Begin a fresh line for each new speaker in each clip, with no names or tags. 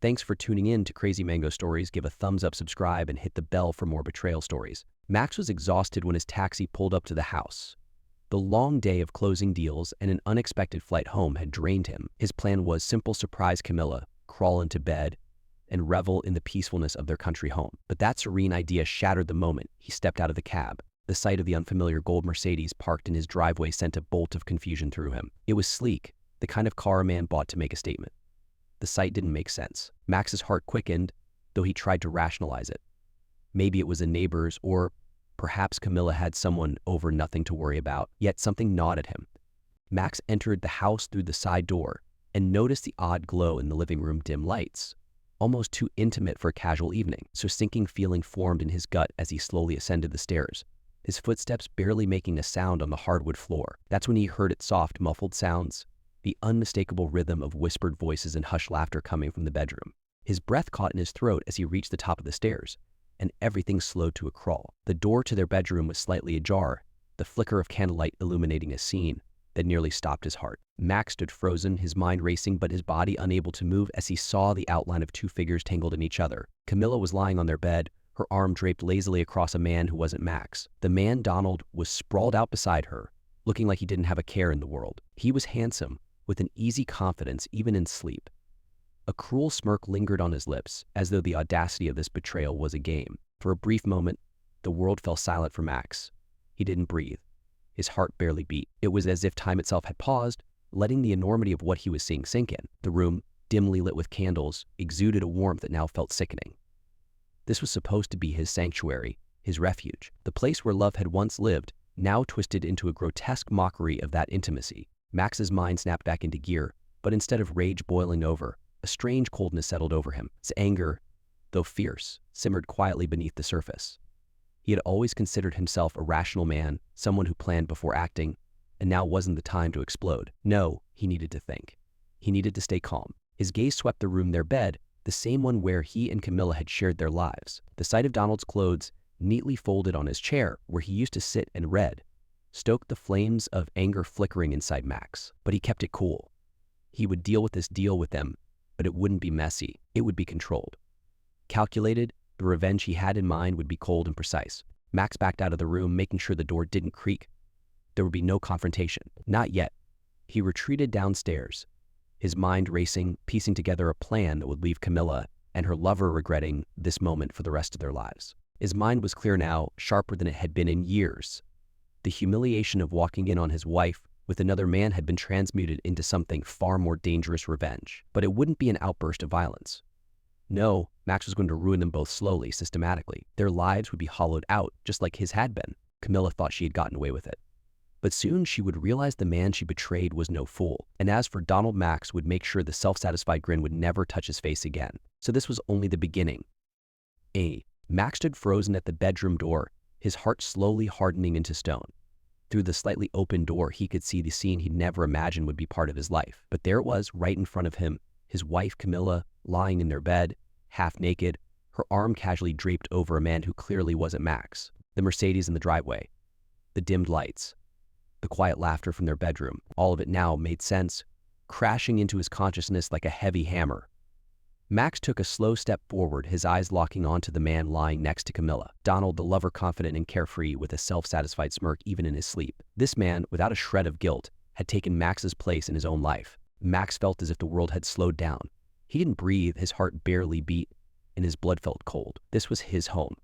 Thanks for tuning in to Crazy Mango Stories. Give a thumbs up, subscribe, and hit the bell for more betrayal stories. Max was exhausted when his taxi pulled up to the house. The long day of closing deals and an unexpected flight home had drained him. His plan was simple: surprise Camilla, crawl into bed, and revel in the peacefulness of their country home. But that serene idea shattered the moment he stepped out of the cab. The sight of the unfamiliar gold Mercedes parked in his driveway sent a bolt of confusion through him. It was sleek, the kind of car a man bought to make a statement. The sight didn't make sense. Max's heart quickened, though he tried to rationalize it. Maybe it was a neighbor's, or perhaps Camilla had someone over, nothing to worry about. Yet something gnawed at him. Max entered the house through the side door and noticed the odd glow in the living room dim lights, almost too intimate for a casual evening. So sinking feeling formed in his gut as he slowly ascended the stairs, his footsteps barely making a sound on the hardwood floor. That's when he heard its soft, muffled sounds, the unmistakable rhythm of whispered voices and hushed laughter coming from the bedroom. His breath caught in his throat as he reached the top of the stairs, and everything slowed to a crawl. The door to their bedroom was slightly ajar, the flicker of candlelight illuminating a scene that nearly stopped his heart. Max stood frozen, his mind racing but his body unable to move as he saw the outline of two figures tangled in each other. Camilla was lying on their bed, her arm draped lazily across a man who wasn't Max. The man, Donald, was sprawled out beside her, looking like he didn't have a care in the world. He was handsome, with an easy confidence even in sleep. A cruel smirk lingered on his lips, as though the audacity of this betrayal was a game. For a brief moment, the world fell silent for Max. He didn't breathe. His heart barely beat. It was as if time itself had paused, letting the enormity of what he was seeing sink in. The room, dimly lit with candles, exuded a warmth that now felt sickening. This was supposed to be his sanctuary, his refuge. The place where love had once lived, now twisted into a grotesque mockery of that intimacy. Max's mind snapped back into gear, but instead of rage boiling over, a strange coldness settled over him. His anger, though fierce, simmered quietly beneath the surface. He had always considered himself a rational man, someone who planned before acting, and now wasn't the time to explode. No, he needed to think. He needed to stay calm. His gaze swept the room, their bed, the same one where he and Camilla had shared their lives. The sight of Donald's clothes, neatly folded on his chair where he used to sit and read, stoked the flames of anger flickering inside Max. But he kept it cool. He would deal with this deal with them, but it wouldn't be messy. It would be controlled. Calculated, the revenge he had in mind would be cold and precise. Max backed out of the room, making sure the door didn't creak. There would be no confrontation. Not yet. He retreated downstairs, his mind racing, piecing together a plan that would leave Camilla and her lover regretting this moment for the rest of their lives. His mind was clear now, sharper than it had been in years. The humiliation of walking in on his wife with another man had been transmuted into something far more dangerous: revenge. But it wouldn't be an outburst of violence. No, Max was going to ruin them both slowly, systematically. Their lives would be hollowed out, just like his had been. Camilla thought she had gotten away with it. But soon she would realize the man she betrayed was no fool. And as for Donald, Max would make sure the self-satisfied grin would never touch his face again. So this was only the beginning. Max stood frozen at the bedroom door, his heart slowly hardening into stone. Through the slightly open door, he could see the scene he'd never imagined would be part of his life. But there it was, right in front of him, his wife Camilla, lying in their bed, half naked, her arm casually draped over a man who clearly wasn't Max. The Mercedes in the driveway, the dimmed lights, the quiet laughter from their bedroom, all of it now made sense, crashing into his consciousness like a heavy hammer. Max took a slow step forward, his eyes locking onto the man lying next to Camilla. Donald, the lover, confident and carefree, with a self-satisfied smirk even in his sleep. This man, without a shred of guilt, had taken Max's place in his own life. Max felt as if the world had slowed down. He didn't breathe, his heart barely beat, and his blood felt cold. This was his home,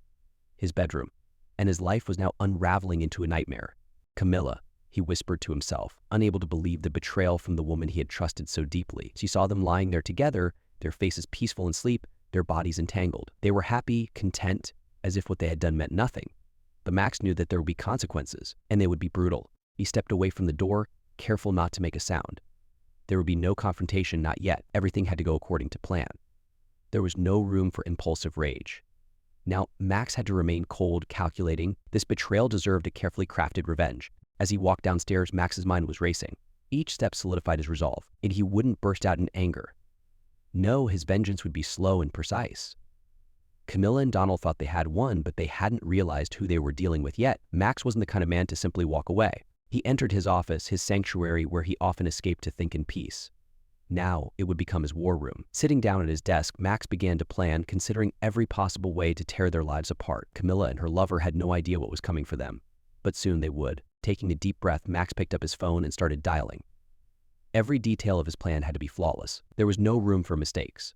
his bedroom, and his life was now unraveling into a nightmare. Camilla, he whispered to himself, unable to believe the betrayal from the woman he had trusted so deeply. She saw them lying there together, their faces peaceful in sleep, their bodies entangled. They were happy, content, as if what they had done meant nothing. But Max knew that there would be consequences, and they would be brutal. He stepped away from the door, careful not to make a sound. There would be no confrontation, not yet. Everything had to go according to plan. There was no room for impulsive rage. Now, Max had to remain cold, calculating. This betrayal deserved a carefully crafted revenge. As he walked downstairs, Max's mind was racing. Each step solidified his resolve, and he wouldn't burst out in anger. No, his vengeance would be slow and precise. Camilla and Donald thought they had won, but they hadn't realized who they were dealing with yet. Max wasn't the kind of man to simply walk away. He entered his office, his sanctuary where he often escaped to think in peace. Now it would become his war room. Sitting down at his desk, Max began to plan, considering every possible way to tear their lives apart. Camilla and her lover had no idea what was coming for them, but soon they would. Taking a deep breath, Max picked up his phone and started dialing. Every detail of his plan had to be flawless. There was no room for mistakes.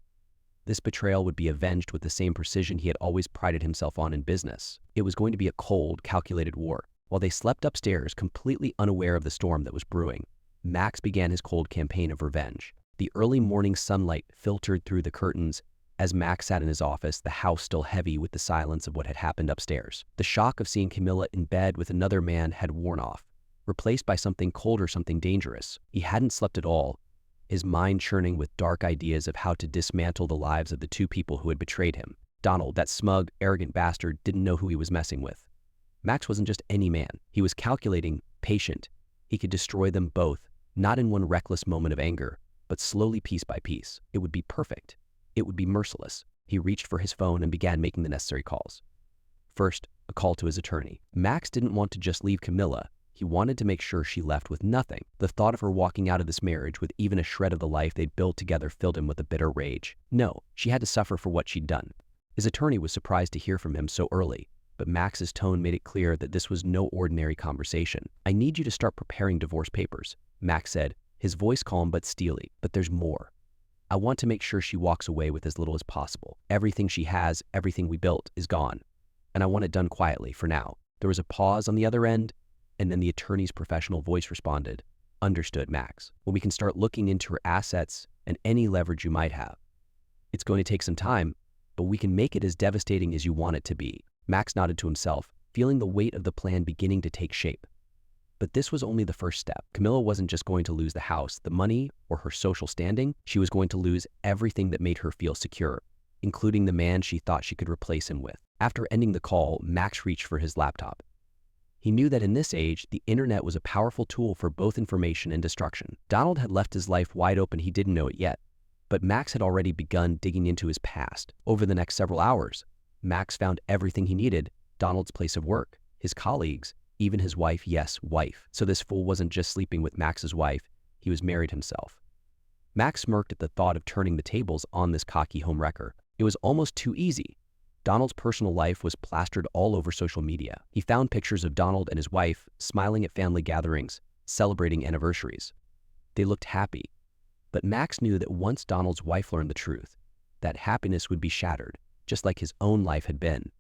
This betrayal would be avenged with the same precision he had always prided himself on in business. It was going to be a cold, calculated war. While they slept upstairs, completely unaware of the storm that was brewing, Max began his cold campaign of revenge. The early morning sunlight filtered through the curtains. As Max sat in his office, the house still heavy with the silence of what had happened upstairs. The shock of seeing Camilla in bed with another man had worn off, replaced by something colder, something dangerous. He hadn't slept at all, his mind churning with dark ideas of how to dismantle the lives of the two people who had betrayed him. Donald, that smug, arrogant bastard, didn't know who he was messing with. Max wasn't just any man. He was calculating, patient. He could destroy them both, not in one reckless moment of anger, but slowly, piece by piece. It would be perfect. It would be merciless. He reached for his phone and began making the necessary calls. First, a call to his attorney. Max didn't want to just leave Camilla. He wanted to make sure she left with nothing. The thought of her walking out of this marriage with even a shred of the life they'd built together filled him with a bitter rage. No, she had to suffer for what she'd done. His attorney was surprised to hear from him so early, but Max's tone made it clear that this was no ordinary conversation. "I need you to start preparing divorce papers," Max said, his voice calm but steely. "But there's more. I want to make sure she walks away with as little as possible. Everything she has, everything we built, is gone. And I want it done quietly for now." There was a pause on the other end, and then the attorney's professional voice responded. "Understood, Max. Well, we can start looking into her assets and any leverage you might have. It's going to take some time, but we can make it as devastating as you want it to be." Max nodded to himself, feeling the weight of the plan beginning to take shape. But this was only the first step. Camilla wasn't just going to lose the house, the money, or her social standing. She was going to lose everything that made her feel secure, including the man she thought she could replace him with. After ending the call, Max reached for his laptop. He knew that in this age, the internet was a powerful tool for both information and destruction. Donald had left his life wide open. He didn't know it yet, but Max had already begun digging into his past. Over the next several hours, Max found everything he needed: Donald's place of work, his colleagues, even his wife. Yes, wife. So this fool wasn't just sleeping with Max's wife, he was married himself. Max smirked at the thought of turning the tables on this cocky homewrecker. It was almost too easy. Donald's personal life was plastered all over social media. He found pictures of Donald and his wife smiling at family gatherings, celebrating anniversaries. They looked happy, but Max knew that once Donald's wife learned the truth, that happiness would be shattered, just like his own life had been.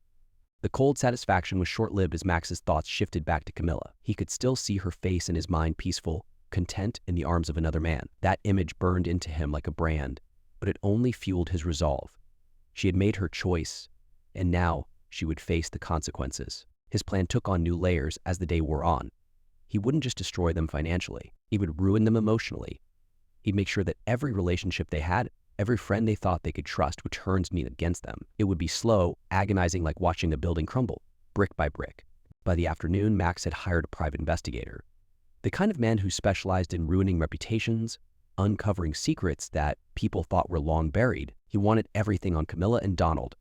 The cold satisfaction was short-lived as Max's thoughts shifted back to Camilla. He could still see her face in his mind, peaceful, content in the arms of another man. That image burned into him like a brand, but it only fueled his resolve. She had made her choice, and now she would face the consequences. His plan took on new layers as the day wore on. He wouldn't just destroy them financially, he would ruin them emotionally. He'd make sure that every relationship they had, every friend they thought they could trust, would turn against them. It would be slow, agonizing, like watching a building crumble, brick by brick. By the afternoon, Max had hired a private investigator, the kind of man who specialized in ruining reputations, uncovering secrets that people thought were long buried. He wanted everything on Camilla and Donald.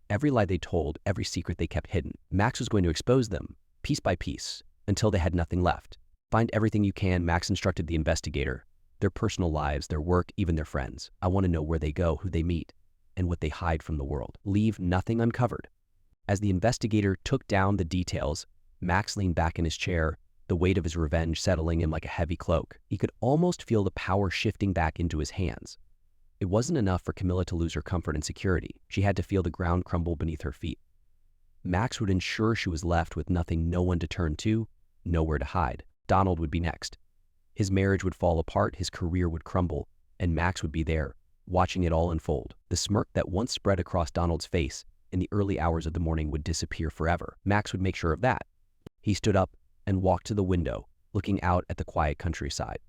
Every lie they told, every secret they kept hidden. Max was going to expose them, piece by piece, until they had nothing left. "Find everything you can," Max instructed the investigator. "Their personal lives, their work, even their friends. I want to know where they go, who they meet, and what they hide from the world. Leave nothing uncovered." As the investigator took down the details, Max leaned back in his chair, the weight of his revenge settling him like a heavy cloak. He could almost feel the power shifting back into his hands. It wasn't enough for Camilla to lose her comfort and security. She had to feel the ground crumble beneath her feet. Max would ensure she was left with nothing, no one to turn to, nowhere to hide. Donald would be next. His marriage would fall apart, his career would crumble, and Max would be there, watching it all unfold. The smirk that once spread across Donald's face in the early hours of the morning would disappear forever. Max would make sure of that. He stood up and walked to the window, looking out at the quiet countryside.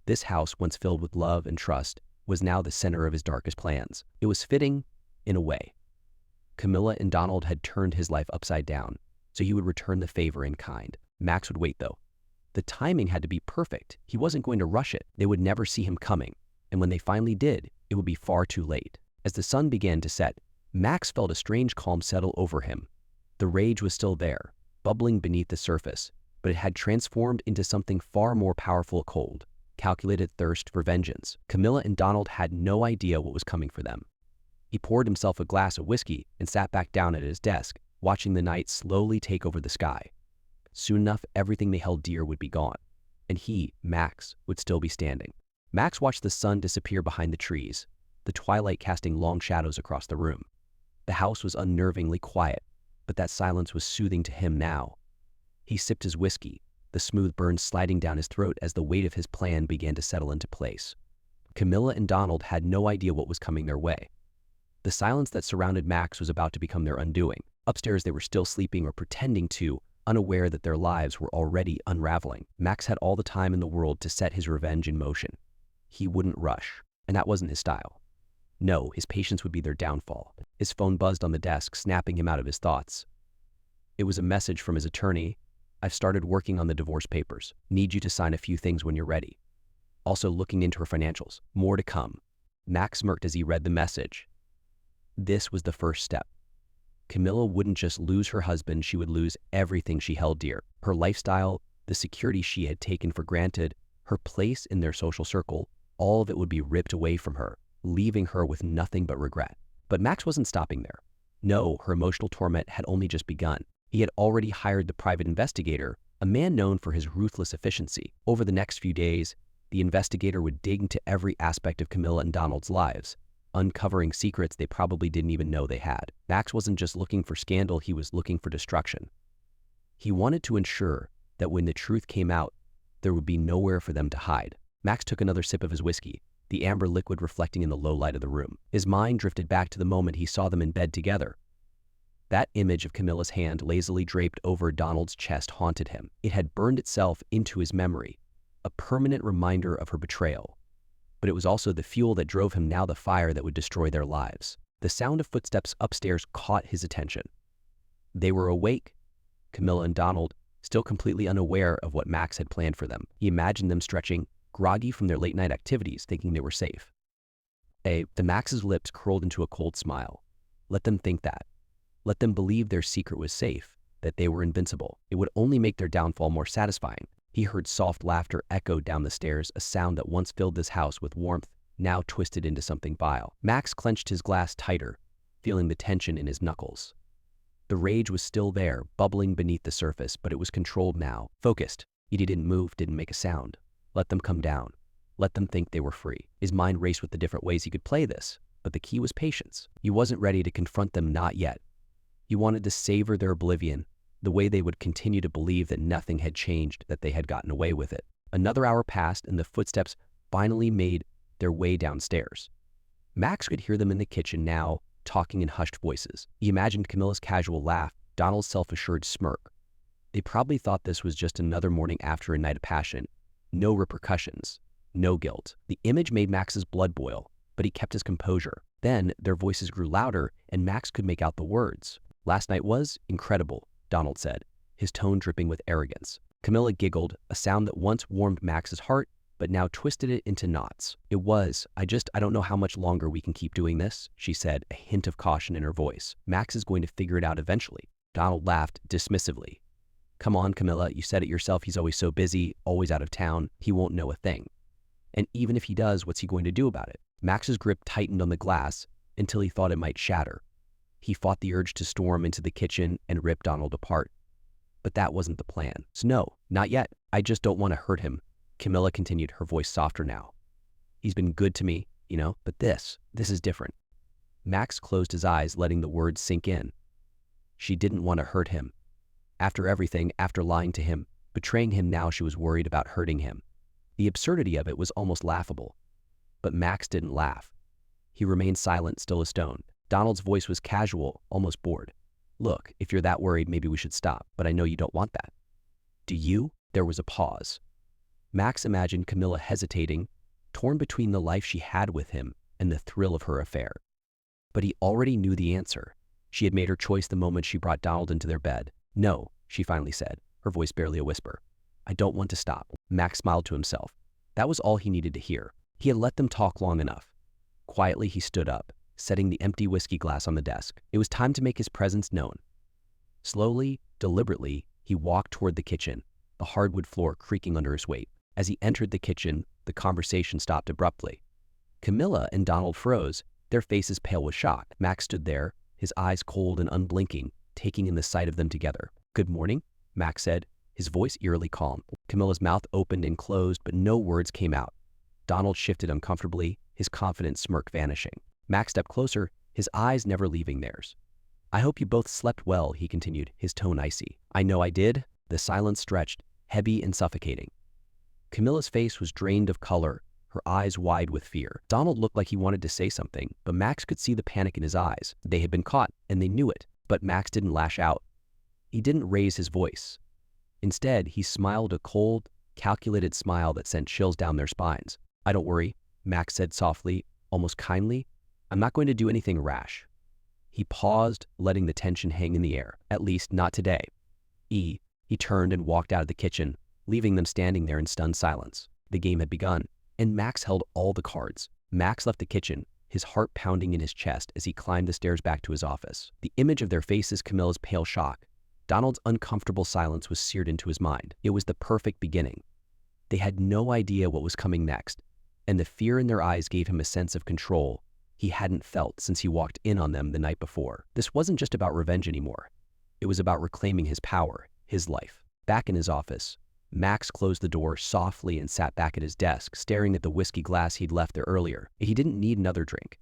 This house, once filled with love and trust, was now the center of his darkest plans. It was fitting, in a way. Camilla and Donald had turned his life upside down, so he would return the favor in kind. Max would wait, though. The timing had to be perfect. He wasn't going to rush it. They would never see him coming, and when they finally did, it would be far too late. As the sun began to set, Max felt a strange calm settle over him. The rage was still there, bubbling beneath the surface, but it had transformed into something far more powerful, cold. calculated thirst for vengeance. Camilla and Donald had no idea what was coming for them. He poured himself a glass of whiskey and sat back down at his desk, watching the night slowly take over the sky. Soon enough, everything they held dear would be gone, and he, Max, would still be standing. Max watched the sun disappear behind the trees, the twilight casting long shadows across the room. The house was unnervingly quiet, but that silence was soothing to him now. He sipped his whiskey, the smooth burn sliding down his throat as the weight of his plan began to settle into place. Camilla and Donald had no idea what was coming their way. The silence that surrounded Max was about to become their undoing. Upstairs, they were still sleeping or pretending to, unaware that their lives were already unraveling. Max had all the time in the world to set his revenge in motion. He wouldn't rush, and that wasn't his style. No, his patience would be their downfall. His phone buzzed on the desk, snapping him out of his thoughts. It was a message from his attorney. "I've started working on the divorce papers. Need you to sign a few things when you're ready. Also looking into her financials. More to come." Max smirked as he read the message. This was the first step. Camilla wouldn't just lose her husband, she would lose everything she held dear. Her lifestyle, the security she had taken for granted, her place in their social circle, all of it would be ripped away from her, leaving her with nothing but regret. But Max wasn't stopping there. No, her emotional torment had only just begun. He had already hired the private investigator, a man known for his ruthless efficiency. Over the next few days, the investigator would dig into every aspect of Camilla and Donald's lives, uncovering secrets they probably didn't even know they had. Max wasn't just looking for scandal, he was looking for destruction. He wanted to ensure that when the truth came out, there would be nowhere for them to hide. Max took another sip of his whiskey, the amber liquid reflecting in the low light of the room. His mind drifted back to the moment he saw them in bed together. That image of Camilla's hand lazily draped over Donald's chest haunted him. It had burned itself into his memory, a permanent reminder of her betrayal. But it was also the fuel that drove him now, the fire that would destroy their lives. The sound of footsteps upstairs caught his attention. They were awake, Camilla and Donald, still completely unaware of what Max had planned for them. He imagined them stretching, groggy from their late-night activities, thinking they were safe. The Max's lips curled into a cold smile. Let them think that. Let them believe their secret was safe, that they were invincible. It would only make their downfall more satisfying. He heard soft laughter echo down the stairs, a sound that once filled this house with warmth, now twisted into something vile. Max clenched his glass tighter, feeling the tension in his knuckles. The rage was still there, bubbling beneath the surface, but it was controlled now, focused. He didn't move, didn't make a sound. Let them come down. Let them think they were free. His mind raced with the different ways he could play this, but the key was patience. He wasn't ready to confront them, not yet. He wanted to savor their oblivion, the way they would continue to believe that nothing had changed, that they had gotten away with it. Another hour passed, and the footsteps finally made their way downstairs. Max could hear them in the kitchen now, talking in hushed voices. He imagined Camilla's casual laugh, Donald's self-assured smirk. They probably thought this was just another morning after a night of passion. No repercussions, no guilt. The image made Max's blood boil, but he kept his composure. Then their voices grew louder, and Max could make out the words. "Last night was incredible," Donald said, his tone dripping with arrogance. Camilla giggled, a sound that once warmed Max's heart, but now twisted it into knots. "It was. I don't know how much longer we can keep doing this," she said, a hint of caution in her voice. "Max is going to figure it out eventually." Donald laughed dismissively. "Come on, Camilla, you said it yourself. He's always so busy, always out of town. He won't know a thing. And even if he does, what's he going to do about it?" Max's grip tightened on the glass until he thought it might shatter. He fought the urge to storm into the kitchen and rip Donald apart. But that wasn't the plan. "So no, not yet. I just don't want to hurt him," Camilla continued, her voice softer now. "He's been good to me, but this is different." Max closed his eyes, letting the words sink in. She didn't want to hurt him. After everything, after lying to him, betraying him, now she was worried about hurting him. The absurdity of it was almost laughable. But Max didn't laugh. He remained silent, still a stone. Donald's voice was casual, almost bored. "Look, if you're that worried, maybe we should stop, but I know you don't want that." "Do you?" There was a pause. Max imagined Camilla hesitating, torn between the life she had with him and the thrill of her affair. But he already knew the answer. She had made her choice the moment she brought Donald into their bed. "No," she finally said, her voice barely a whisper. "I don't want to stop." Max smiled to himself. That was all he needed to hear. He had let them talk long enough. Quietly, he stood up, setting the empty whiskey glass on the desk. It was time to make his presence known. Slowly, deliberately, he walked toward the kitchen, the hardwood floor creaking under his weight. As he entered the kitchen, the conversation stopped abruptly. Camilla and Donald froze, their faces pale with shock. Max stood there, his eyes cold and unblinking, taking in the sight of them together. "Good morning," Max said, his voice eerily calm. Camilla's mouth opened and closed, but no words came out. Donald shifted uncomfortably, his confident smirk vanishing. Max stepped closer, his eyes never leaving theirs. "I hope you both slept well," he continued, his tone icy. "I know I did." The silence stretched, heavy and suffocating. Camilla's face was drained of color, her eyes wide with fear. Donald looked like he wanted to say something, but Max could see the panic in his eyes. They had been caught, and they knew it, but Max didn't lash out. He didn't raise his voice. Instead, he smiled a cold, calculated smile that sent chills down their spines. "I don't worry," Max said softly, almost kindly. "I'm not going to do anything rash." He paused, letting the tension hang in the air. "At least, not today." He turned and walked out of the kitchen, leaving them standing there in stunned silence. The game had begun, and Max held all the cards. Max left the kitchen, his heart pounding in his chest as he climbed the stairs back to his office. The image of their faces, Camilla's pale shock, Donald's uncomfortable silence was seared into his mind. It was the perfect beginning. They had no idea what was coming next, and the fear in their eyes gave him a sense of control he hadn't felt since he walked in on them the night before. This wasn't just about revenge anymore. It was about reclaiming his power, his life. Back in his office, Max closed the door softly and sat back at his desk, staring at the whiskey glass he'd left there earlier. He didn't need another drink.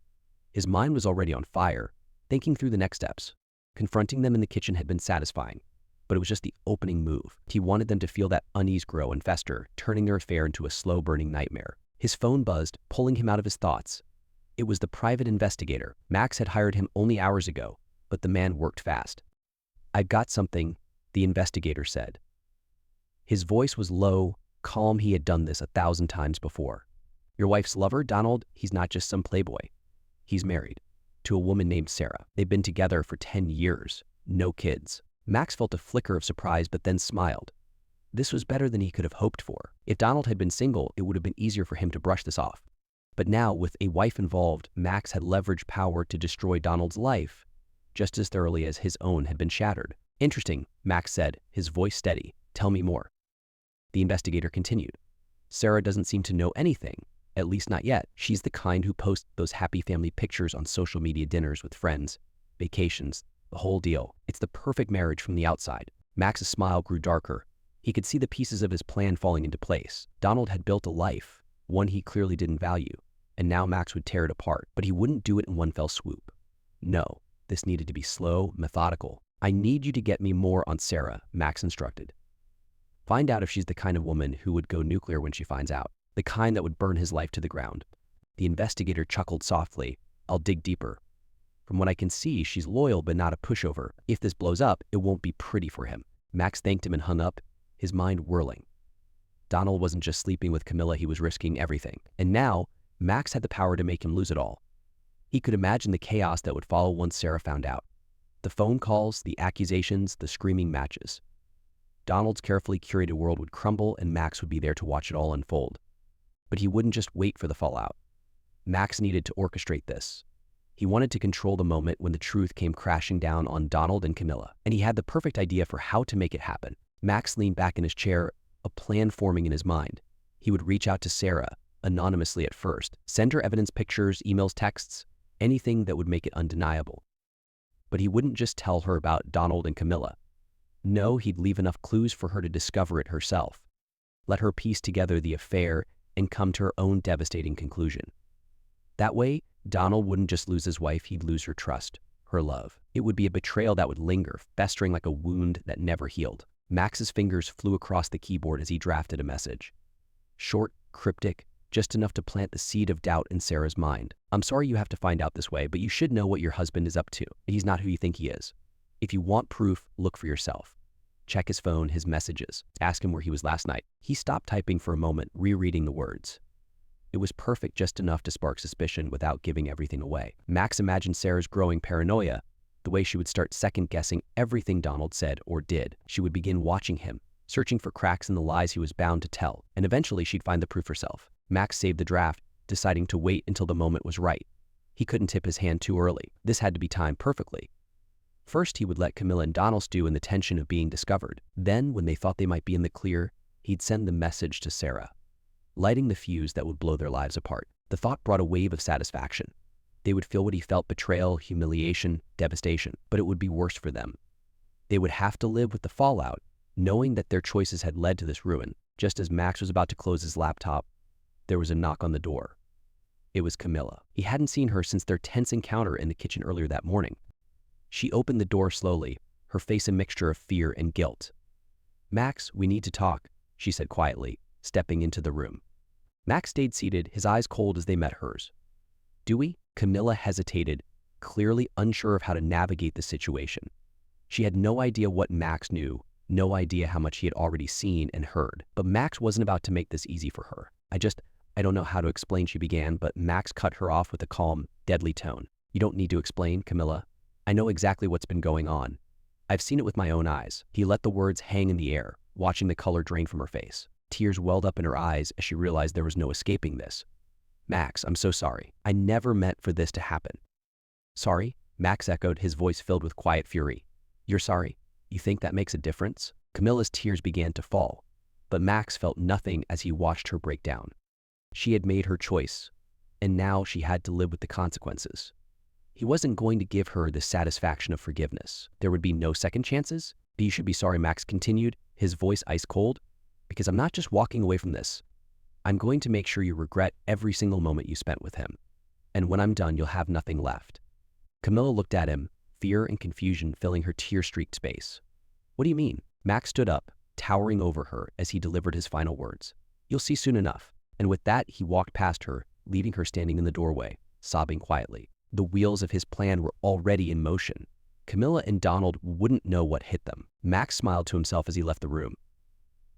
His mind was already on fire, thinking through the next steps. Confronting them in the kitchen had been satisfying, but it was just the opening move. He wanted them to feel that unease grow and fester, turning their affair into a slow-burning nightmare. His phone buzzed, pulling him out of his thoughts. It was the private investigator. Max had hired him only hours ago, but the man worked fast. "I've got something," the investigator said. His voice was low, calm. He had done this 1,000 times before. "Your wife's lover, Donald, he's not just some playboy. He's married to a woman named Sarah. They've been together for 10 years, no kids." Max felt a flicker of surprise, but then smiled. This was better than he could have hoped for. If Donald had been single, it would have been easier for him to brush this off. But now, with a wife involved, Max had leveraged power to destroy Donald's life just as thoroughly as his own had been shattered. "Interesting," Max said, his voice steady. "Tell me more." The investigator continued. "Sarah doesn't seem to know anything, at least not yet. She's the kind who posts those happy family pictures on social media, dinners with friends, vacations, the whole deal. It's the perfect marriage from the outside." Max's smile grew darker. He could see the pieces of his plan falling into place. Donald had built a life, one he clearly didn't value, and now Max would tear it apart. But he wouldn't do it in one fell swoop. No, this needed to be slow, methodical. "I need you to get me more on Sarah," Max instructed. "Find out if she's the kind of woman who would go nuclear when she finds out, the kind that would burn his life to the ground." The investigator chuckled softly. "I'll dig deeper. From what I can see, she's loyal but not a pushover. If this blows up, it won't be pretty for him." Max thanked him and hung up, his mind whirling. Donald wasn't just sleeping with Camilla, he was risking everything. And now, Max had the power to make him lose it all. He could imagine the chaos that would follow once Sarah found out. The phone calls, the accusations, the screaming matches. Donald's carefully curated world would crumble, and Max would be there to watch it all unfold. But he wouldn't just wait for the fallout. Max needed to orchestrate this. He wanted to control the moment when the truth came crashing down on Donald and Camilla, and he had the perfect idea for how to make it happen. Max leaned back in his chair, a plan forming in his mind. He would reach out to Sarah, anonymously at first, send her evidence, pictures, emails, texts, anything that would make it undeniable. But he wouldn't just tell her about Donald and Camilla. No, he'd leave enough clues for her to discover it herself. Let her piece together the affair and come to her own devastating conclusion. That way, Donald wouldn't just lose his wife, he'd lose her trust, her love. It would be a betrayal that would linger, festering like a wound that never healed. Max's fingers flew across the keyboard as he drafted a message. Short, cryptic, just enough to plant the seed of doubt in Sarah's mind. "I'm sorry you have to find out this way, but you should know what your husband is up to. He's not who you think he is. If you want proof, look for yourself. Check his phone, his messages. Ask him where he was last night." He stopped typing for a moment, rereading the words. It was perfect, just enough to spark suspicion without giving everything away. Max imagined Sarah's growing paranoia, the way she would start second-guessing everything Donald said or did. She would begin watching him, searching for cracks in the lies he was bound to tell, and eventually she'd find the proof herself. Max saved the draft, deciding to wait until the moment was right. He couldn't tip his hand too early. This had to be timed perfectly. First, he would let Camilla and Donald stew in the tension of being discovered. Then, when they thought they might be in the clear, he'd send the message to Sarah. lighting the fuse that would blow their lives apart. The thought brought a wave of satisfaction. They would feel what he felt: betrayal, humiliation, devastation, but it would be worse for them. They would have to live with the fallout, knowing that their choices had led to this ruin. Just as Max was about to close his laptop, there was a knock on the door. It was Camilla. He hadn't seen her since their tense encounter in the kitchen earlier that morning. She opened the door slowly, her face a mixture of fear and guilt. "Max, we need to talk," she said quietly, stepping into the room. Max stayed seated, his eyes cold as they met hers. "Do we?" Camilla hesitated, clearly unsure of how to navigate the situation. She had no idea what Max knew, no idea how much he had already seen and heard. But Max wasn't about to make this easy for her. I don't know how to explain," she began, but Max cut her off with a calm, deadly tone. "You don't need to explain, Camilla. I know exactly what's been going on. I've seen it with my own eyes." He let the words hang in the air, watching the color drain from her face. Tears welled up in her eyes as she realized there was no escaping this. "Max, I'm so sorry. I never meant for this to happen." "Sorry?" Max echoed, his voice filled with quiet fury. "You're sorry? You think that makes a difference?" Camilla's tears began to fall, but Max felt nothing as he watched her break down. She had made her choice, and now she had to live with the consequences. He wasn't going to give her the satisfaction of forgiveness. There would be no second chances. "But you should be sorry," Max continued, his voice ice cold, "because I'm not just walking away from this. I'm going to make sure you regret every single moment you spent with him. And when I'm done, you'll have nothing left." Camilla looked at him, fear and confusion filling her tear-streaked face. "What do you mean?" Max stood up, towering over her as he delivered his final words. "You'll see soon enough." And with that, he walked past her, leaving her standing in the doorway, sobbing quietly. The wheels of his plan were already in motion. Camilla and Donald wouldn't know what hit them. Max smiled to himself as he left the room.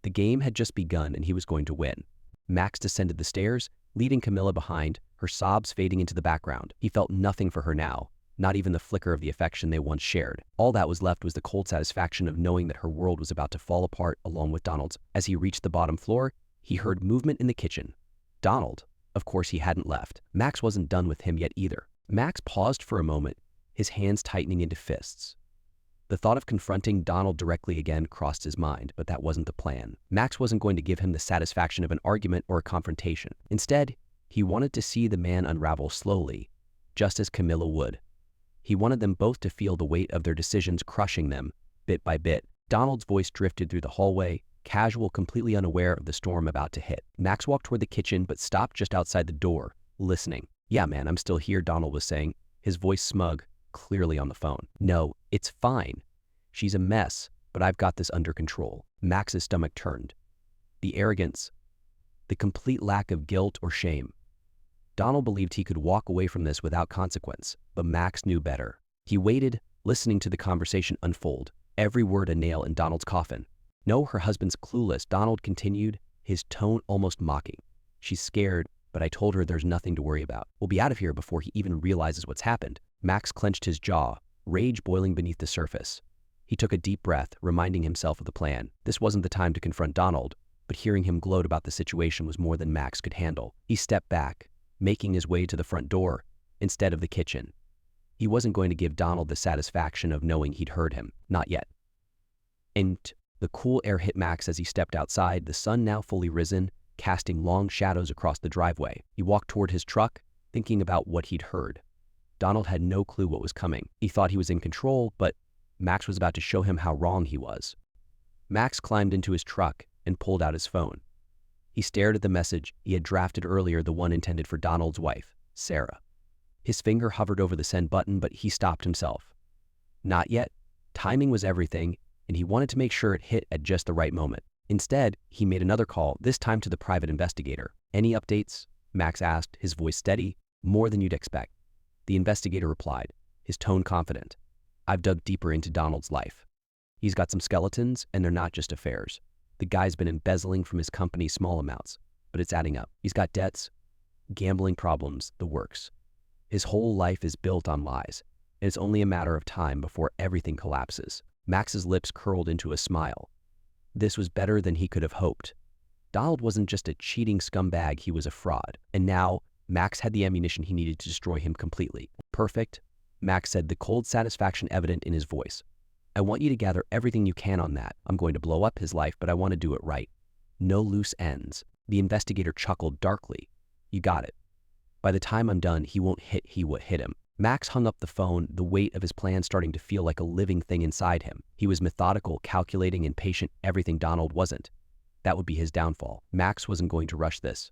The game had just begun and he was going to win. Max descended the stairs, leaving Camilla behind, her sobs fading into the background. He felt nothing for her now, not even the flicker of the affection they once shared. All that was left was the cold satisfaction of knowing that her world was about to fall apart along with Donald's. As he reached the bottom floor, he heard movement in the kitchen. Donald. Of course he hadn't left. Max wasn't done with him yet either. Max paused for a moment, his hands tightening into fists. The thought of confronting Donald directly again crossed his mind, but that wasn't the plan. Max wasn't going to give him the satisfaction of an argument or a confrontation. Instead, he wanted to see the man unravel slowly, just as Camilla would. He wanted them both to feel the weight of their decisions crushing them, bit by bit. Donald's voice drifted through the hallway, casual, completely unaware of the storm about to hit. Max walked toward the kitchen but stopped just outside the door, listening. "Yeah, man, I'm still here," Donald was saying, his voice smug, clearly on the phone. "No, it's fine. She's a mess, but I've got this under control." Max's stomach turned. The arrogance, the complete lack of guilt or shame. Donald believed he could walk away from this without consequence, but Max knew better. He waited, listening to the conversation unfold, every word a nail in Donald's coffin. "No, her husband's clueless," Donald continued, his tone almost mocking. "She's scared, but I told her there's nothing to worry about. We'll be out of here before he even realizes what's happened." Max clenched his jaw, rage boiling beneath the surface. He took a deep breath, reminding himself of the plan. This wasn't the time to confront Donald, but hearing him gloat about the situation was more than Max could handle. He stepped back, making his way to the front door instead of the kitchen. He wasn't going to give Donald the satisfaction of knowing he'd heard him. Not yet. And the cool air hit Max as he stepped outside, the sun now fully risen, casting long shadows across the driveway. He walked toward his truck, thinking about what he'd heard. Donald had no clue what was coming. He thought he was in control, but Max was about to show him how wrong he was. Max climbed into his truck and pulled out his phone. He stared at the message he had drafted earlier, the one intended for Donald's wife, Sarah. His finger hovered over the send button, but he stopped himself. Not yet. Timing was everything, and he wanted to make sure it hit at just the right moment. Instead, he made another call, this time to the private investigator. "Any updates?" Max asked, his voice steady. "More than you'd expect." The investigator replied, his tone confident. "I've dug deeper into Donald's life. He's got some skeletons, and they're not just affairs. The guy's been embezzling from his company small amounts, but it's adding up. He's got debts, gambling problems, the works. His whole life is built on lies, and it's only a matter of time before everything collapses." Max's lips curled into a smile. This was better than he could have hoped. Donald wasn't just a cheating scumbag, he was a fraud. And now, Max had the ammunition he needed to destroy him completely. "Perfect," Max said, the cold satisfaction evident in his voice. "I want you to gather everything you can on that. I'm going to blow up his life, but I want to do it right. No loose ends." The investigator chuckled darkly. You got it. By the time I'm done, he won't hit what hit him. Max hung up the phone, the weight of his plan starting to feel like a living thing inside him. He was methodical, calculating, and patient, everything Donald wasn't. That would be his downfall. Max wasn't going to rush this.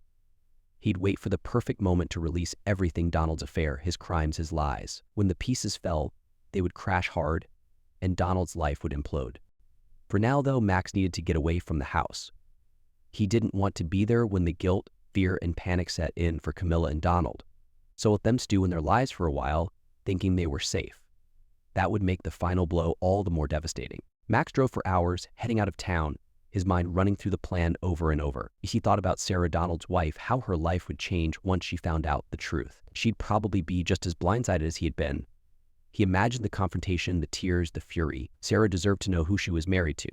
He'd wait for the perfect moment to release everything Donald's affair, his crimes, his lies. When the pieces fell, they would crash hard, and Donald's life would implode. For now, though, Max needed to get away from the house. He didn't want to be there when the guilt, fear, and panic set in for Camilla and Donald. So let them stew in their lives for a while, thinking they were safe. That would make the final blow all the more devastating. Max drove for hours, heading out of town, his mind running through the plan over and over. He thought about Sarah, Donald's wife, how her life would change once she found out the truth. She'd probably be just as blindsided as he had been. He imagined the confrontation, the tears, the fury. Sarah deserved to know who she was married to.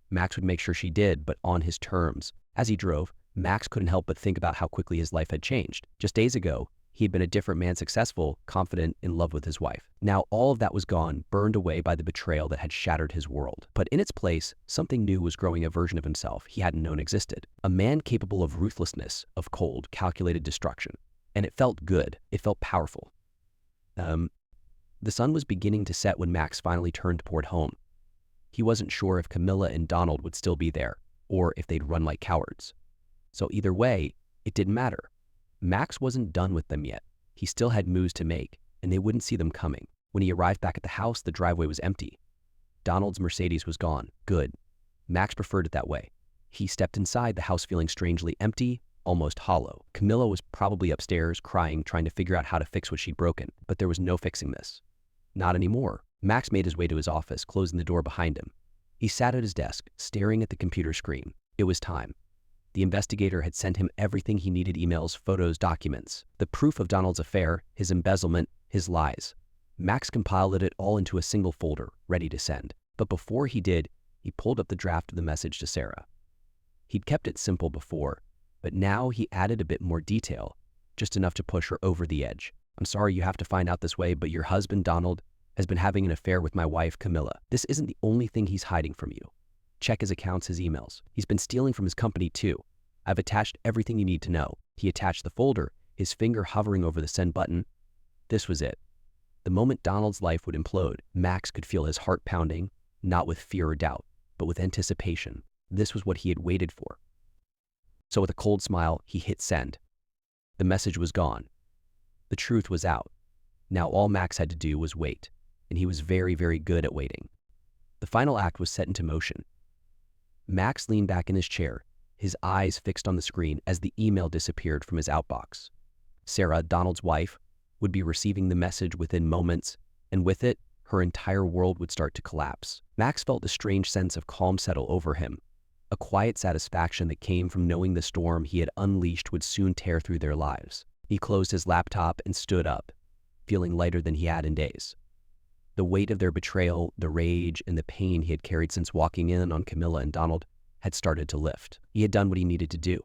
Max would make sure she did, but on his terms. As he drove, Max couldn't help but think about how quickly his life had changed. Just days ago, he had been a different man, successful, confident, in love with his wife. Now all of that was gone, burned away by the betrayal that had shattered his world. But in its place, something new was growing, a version of himself he hadn't known existed. A man capable of ruthlessness, of cold, calculated destruction. And it felt good. It felt powerful. The sun was beginning to set when Max finally turned toward home. He wasn't sure if Camilla and Donald would still be there, or if they'd run like cowards. So either way, it didn't matter. Max wasn't done with them yet. He still had moves to make, and they wouldn't see them coming. When he arrived back at the house, the driveway was empty. Donald's Mercedes was gone. Good. Max preferred it that way. He stepped inside, the house feeling strangely empty, almost hollow. Camilla was probably upstairs, crying, trying to figure out how to fix what she'd broken. But there was no fixing this. Not anymore. Max made his way to his office, closing the door behind him. He sat at his desk, staring at the computer screen. It was time. The investigator had sent him everything he needed: emails, photos, documents. The proof of Donald's affair, his embezzlement, his lies. Max compiled it all into a single folder, ready to send. But before he did, he pulled up the draft of the message to Sarah. He'd kept it simple before, but now he added a bit more detail, just enough to push her over the edge. I'm sorry you have to find out this way, but your husband, Donald, has been having an affair with my wife, Camilla. This isn't the only thing he's hiding from you. Check his accounts, his emails. He's been stealing from his company too. I've attached everything you need to know. He attached the folder, his finger hovering over the send button. This was it. The moment Donald's life would implode, Max could feel his heart pounding, not with fear or doubt, but with anticipation. This was what he had waited for. So with a cold smile, he hit send. The message was gone. The truth was out. Now all Max had to do was wait, and he was very, very good at waiting. The final act was set into motion. Max leaned back in his chair, his eyes fixed on the screen as the email disappeared from his outbox. Sarah, Donald's wife, would be receiving the message within moments, and with it, her entire world would start to collapse. Max felt a strange sense of calm settle over him, a quiet satisfaction that came from knowing the storm he had unleashed would soon tear through their lives. He closed his laptop and stood up, feeling lighter than he had in days. The weight of their betrayal, the rage, and the pain he had carried since walking in on Camilla and Donald had started to lift. He had done what he needed to do.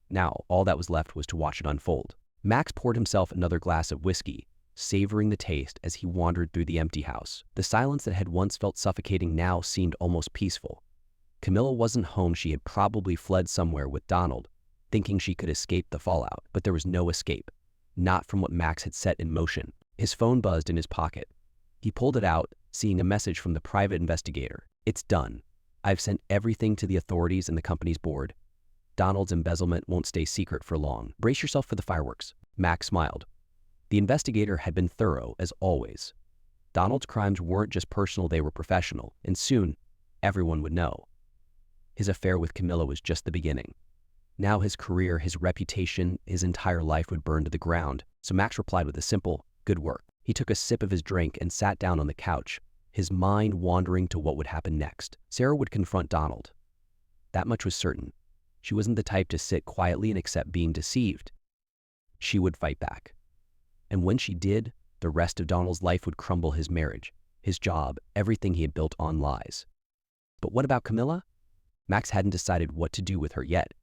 Now, all that was left was to watch it unfold. Max poured himself another glass of whiskey, savoring the taste as he wandered through the empty house. The silence that had once felt suffocating now seemed almost peaceful. Camilla wasn't home. She had probably fled somewhere with Donald, thinking she could escape the fallout. But there was no escape, not from what Max had set in motion. His phone buzzed in his pocket. He pulled it out, seeing a message from the private investigator. It's done. I've sent everything to the authorities and the company's board. Donald's embezzlement won't stay secret for long. Brace yourself for the fireworks. Max smiled. The investigator had been thorough, as always. Donald's crimes weren't just personal, they were professional, and soon, everyone would know. His affair with Camilla was just the beginning. Now his career, his reputation, his entire life would burn to the ground. So Max replied with a simple, "Good work." He took a sip of his drink and sat down on the couch, his mind wandering to what would happen next. Sarah would confront Donald. That much was certain. She wasn't the type to sit quietly and accept being deceived. She would fight back. And when she did, the rest of Donald's life would crumble: his marriage, his job, everything he had built on lies. But what about Camilla? Max hadn't decided what to do with her yet.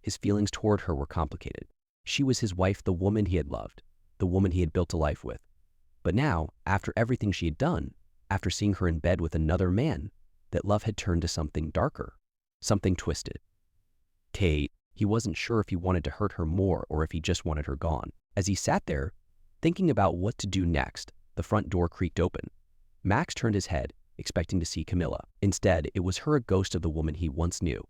His feelings toward her were complicated. She was his wife, the woman he had loved, the woman he had built a life with. But now, after everything she had done, after seeing her in bed with another man, that love had turned to something darker, something twisted. Kate, He wasn't sure if he wanted to hurt her more or if he just wanted her gone. As he sat there, thinking about what to do next, the front door creaked open. Max turned his head, expecting to see Camilla. Instead, it was her, a ghost of the woman he once knew.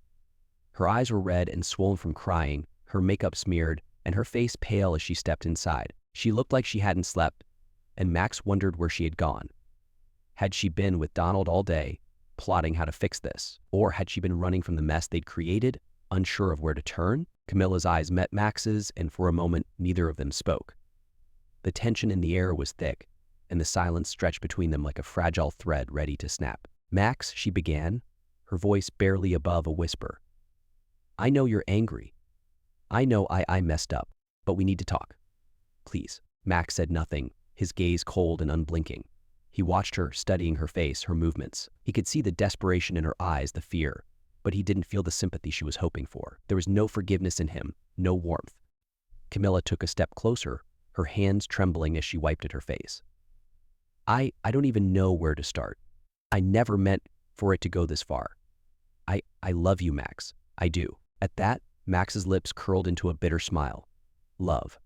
Her eyes were red and swollen from crying, her makeup smeared, and her face pale as she stepped inside. She looked like she hadn't slept, and Max wondered where she had gone. Had she been with Donald all day, plotting how to fix this? Or had she been running from the mess they'd created, unsure of where to turn? Camilla's eyes met Max's, and for a moment, neither of them spoke. The tension in the air was thick, and the silence stretched between them like a fragile thread ready to snap. "Max," she began, her voice barely above a whisper. "I know you're angry. I know I messed up, but we need to talk. Please." Max said nothing, his gaze cold and unblinking. He watched her, studying her face, her movements. He could see the desperation in her eyes, the fear, but he didn't feel the sympathy she was hoping for. There was no forgiveness in him, no warmth. Camilla took a step closer, her hands trembling as she wiped at her face. I don't even know where to start. I never meant for it to go this far. I love you, Max. I do." At that, Max's lips curled into a bitter smile. Love.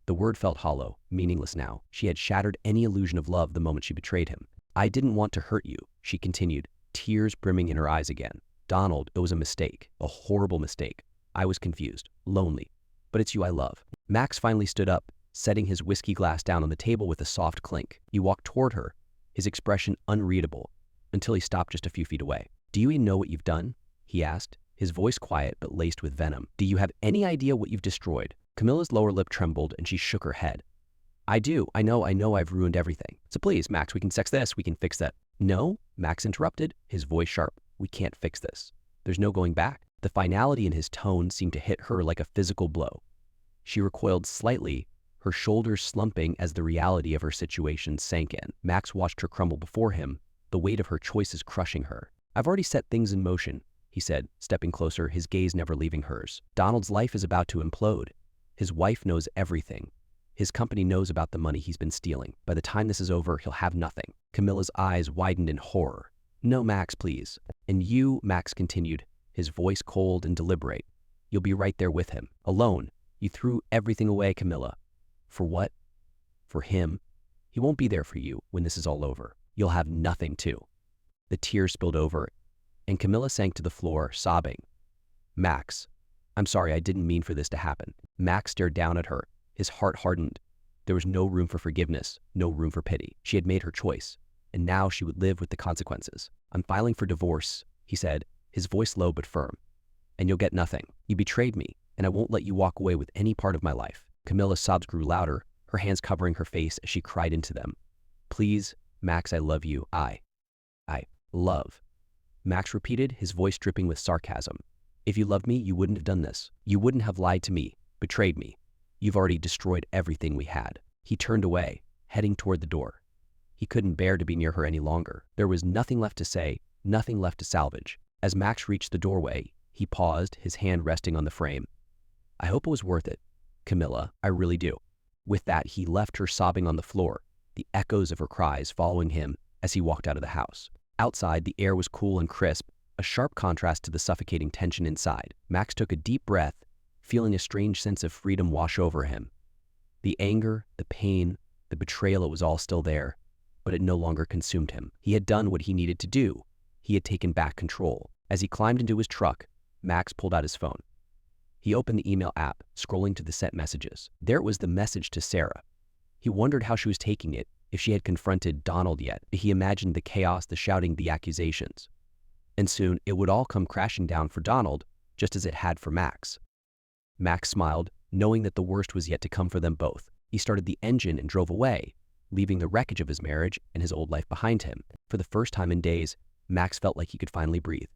The word felt hollow, meaningless now. She had shattered any illusion of love the moment she betrayed him. "I didn't want to hurt you," she continued, tears brimming in her eyes again. "Donald, it was a mistake, a horrible mistake. I was confused, lonely, but it's you I love." Max finally stood up, setting his whiskey glass down on the table with a soft clink. He walked toward her, his expression unreadable, until he stopped just a few feet away. "Do you even know what you've done?" he asked, his voice quiet but laced with venom. "Do you have any idea what you've destroyed?" Camilla's lower lip trembled and she shook her head. "I do. I know I've ruined everything. So please, Max, we can fix this, we can fix that." "No," Max interrupted, his voice sharp. "We can't fix this. There's no going back." The finality in his tone seemed to hit her like a physical blow. She recoiled slightly, her shoulders slumping as the reality of her situation sank in. Max watched her crumble before him, the weight of her choices crushing her. "I've already set things in motion," he said, stepping closer, his gaze never leaving hers. "Donald's life is about to implode. His wife knows everything. His company knows about the money he's been stealing. By the time this is over, he'll have nothing." Camilla's eyes widened in horror. "No, Max, please." "And you," Max continued, his voice cold and deliberate, "you'll be right there with him, alone. You threw everything away, Camilla. For what? For him. He won't be there for you when this is all over. You'll have nothing too." The tears spilled over, and Camilla sank to the floor, sobbing. "Max, I'm sorry, I didn't mean for this to happen." Max stared down at her, his heart hardened. There was no room for forgiveness, no room for pity. She had made her choice, and now she would live with the consequences. "I'm filing for divorce," he said, his voice low but firm. "And you'll get nothing. You betrayed me, and I won't let you walk away with any part of my life." Camilla's sobs grew louder, her hands covering her face as she cried into them. "Please, Max, I love you. I love." Max repeated, his voice dripping with sarcasm. "If you loved me, you wouldn't have done this. You wouldn't have lied to me, betrayed me. You've already destroyed everything we had." He turned away, heading toward the door. He couldn't bear to be near her any longer. There was nothing left to say, nothing left to salvage. As Max reached the doorway, he paused, his hand resting on the frame. "I hope it was worth it, Camilla, I really do." With that, he left her sobbing on the floor, the echoes of her cries following him as he walked out of the house. Outside, the air was cool and crisp, a sharp contrast to the suffocating tension inside. Max took a deep breath, feeling a strange sense of freedom wash over him. The anger, the pain, the betrayal, it was all still there, but it no longer consumed him. He had done what he needed to do. He had taken back control. As he climbed into his truck, Max pulled out his phone. He opened the email app, scrolling to the sent messages. There was the message to Sarah. He wondered how she was taking it, if she had confronted Donald yet. He imagined the chaos, the shouting, the accusations. And soon, it would all come crashing down for Donald, just as it had for Max. Max smiled, knowing that the worst was yet to come for them both. He started the engine and drove away, leaving the wreckage of his marriage and his old life behind him. For the first time in days, Max felt like he could finally breathe.